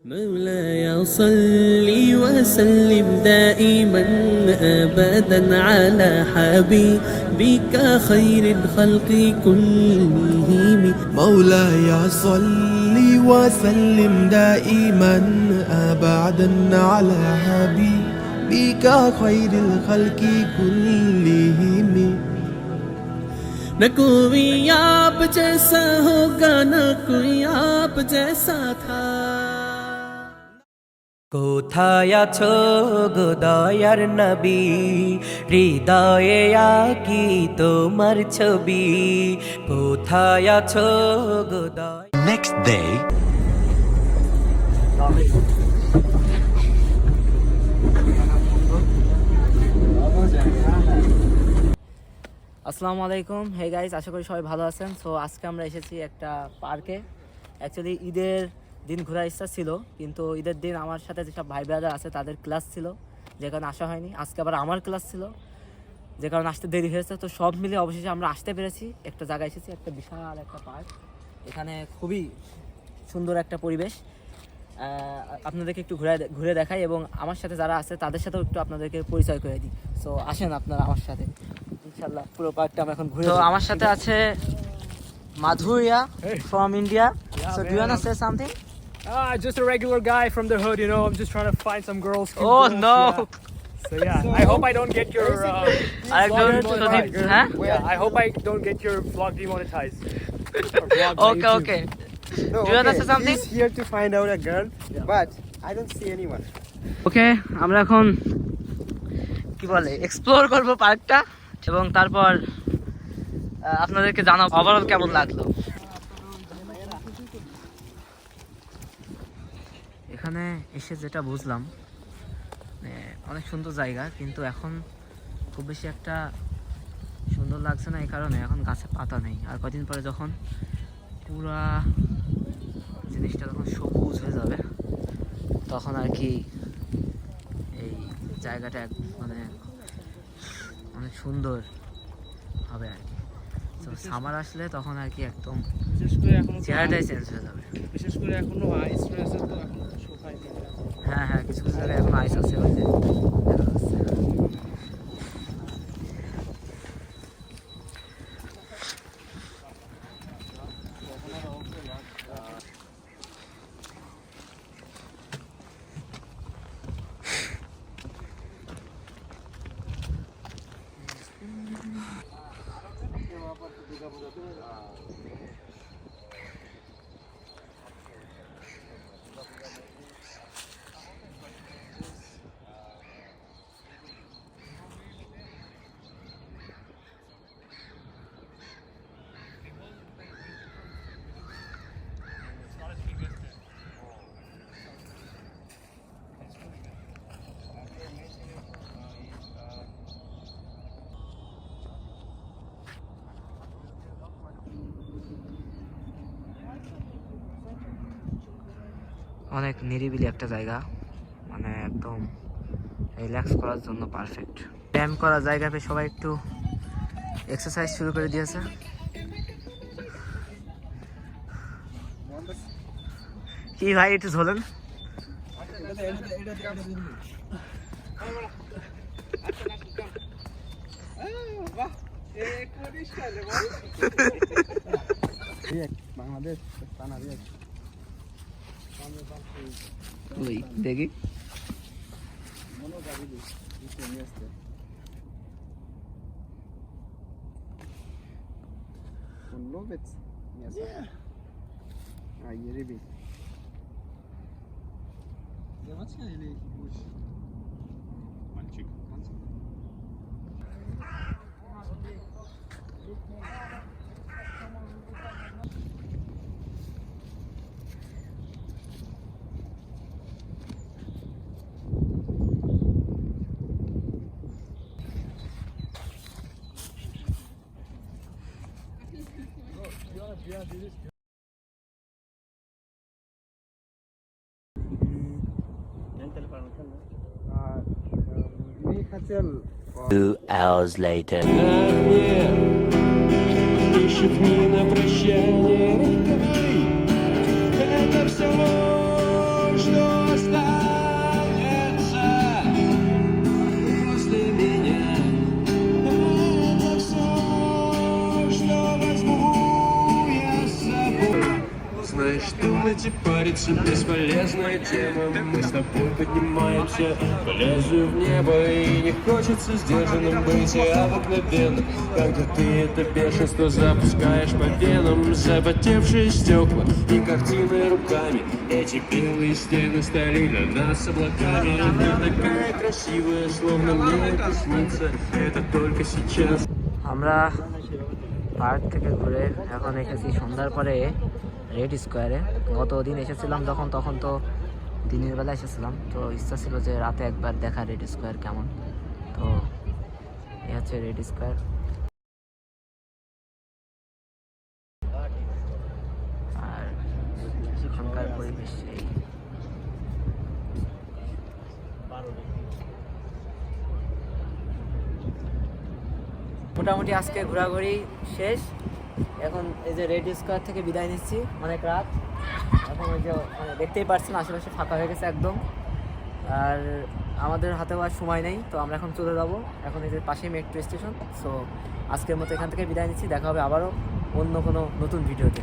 مولاي صل وسلم دائما ابدا على حبيبك خير الخلق كلهم. مولاي صل وسلم دائما ابدا على حبيبك خير الخلق كلهم. न कोई आप जैसा होगा न कोई आप जैसा था। কোথায় আছো গো দয়ার নবী, হৃদয়ে আকি তোমার ছবি। কোথায় আছো গো দয়ার। Next day. আসসালামু আলাইকুম। হে গাইস, আশা করি সবাই ভালো আছেন। সো আজকে আমরা এসেছি একটা পার্কে। অ্যাকচুয়ালি ঈদের দিন ঘোরার ইচ্ছা ছিল, কিন্তু ঈদের দিন আমার সাথে যেসব ভাই ব্রাদার আছে তাদের ক্লাস ছিল, যে কারণে আসা হয়নি। আজকে আবার আমার ক্লাস ছিল, যে কারণে আসতে দেরি হয়েছে। তো সব মিলে অবশেষে আমরা আসতে পেরেছি। একটা জায়গায় এসেছি, একটা বিশাল একটা পার্ক। এখানে খুবই সুন্দর একটা পরিবেশ। আপনাদেরকে একটু ঘুরে দেখাই, এবং আমার সাথে যারা আছে তাদের সাথেও একটু আপনাদেরকে পরিচয় করে দিই। সো আসেন আপনারা আমার সাথে, ইনশাআল্লাহ পুরো পার্কটা আমরা এখন ঘুরে। তো আমার সাথে আছে মাধুরিয়া from India. So do you want to say something? Just a regular guy from the hood, you know. I'm just trying to find some girls. Oh girls, no. Yeah. So yeah, I hope I don't get your I vlog don't demonetized. huh? Yeah, I hope I don't get your vlog demonetized. Or vlog by Okay, YouTube. okay. No, Do you want to say something? He's here to find out a girl, but I don't see anyone. ওকে, আমরা এখন কি বলে explore করব পার্কটা, এবং তারপর আপনাদেরকে জানাবো ওভারঅল কেমন লাগলো। এখানে এসে যেটা বুঝলাম, অনেক সুন্দর জায়গা, কিন্তু এখন খুব বেশি একটা সুন্দর লাগছে না। এই কারণে এখন গাছে পাতা নেই, আর কদিন পরে যখন পুরা জিনিসটা যখন সবুজ হয়ে যাবে, তখন আর কি এই জায়গাটা মানে অনেক সুন্দর হবে আর কি। তো সামার আসলে তখন আর কি একদম বিশেষ করে এখনো চেহারাটাই চেঞ্জ হয়ে যাবে। বিশেষ করে এখনো আইস রয়েছে, তো এখনো শুকায়নি। হ্যাঁ হ্যাঁ, কিছু কিছু জায়গায় এখন আইস আছে, ওই যে দেখা যাচ্ছে। অনেক নিরিবিলি একটা জায়গা, মানে একদম রিল্যাক্স করার জন্য পারফেক্ট। ব্যায়াম করার জায়গা পেয়ে সবাই একটু এক্সারসাইজ শুরু করে দিয়েছে। কি ভাই, একটু ঝোলেন। বাংলাদেশ ওই দেখি Lovic. Yes. Yeah. Yeribi. Zobaczcie ile ich budzi. Mальчик. хотел... 2 hours later. Пишет мне на прощание, это все, что останется после меня. Это все, что возьму я с собой. Знаешь, думать и париться бесполезная тема. Мы с тобой поднимаемся по лезвию в небо, и не хочется сдержанным быть и обыкновенным. Когда ты это бешенство запускаешь по венам, запотевшие стекла и картины руками, эти белые стены стали для нас облаками. Ты такая красивая, словно мне это снится, это только сейчас. আমরা পার্ক থেকে ঘুরে এখন এসেছি সন্ধ্যার পরে রেড স্কোয়ারে। গত দিন এসেছিলাম যখন, তখন তো দিনের বেলা এসেছিলাম, তো ইচ্ছা ছিল যে রাতে একবার দেখা রেড স্কোয়ার কেমন। তো এই হচ্ছে রেড স্কোয়ার। আর এখানকার পরিবেশ এই। মোটামুটি আজকে ঘোরাঘুরি শেষ। এখন এই যে রেড স্কোয়ার থেকে বিদায় নিচ্ছি, অনেক রাত এখন। ওই যে মানে দেখতেই পাচ্ছেন আশেপাশে ফাঁকা হয়ে গেছে একদম, আর আমাদের হাতেও আর সময় নেই। তো আমরা এখন চলে যাবো, এখন এই যে পাশেই মেট্রো স্টেশন। সো আজকের মতো এখান থেকে বিদায় নিচ্ছি, দেখা হবে আবারও অন্য কোনো নতুন ভিডিওতে।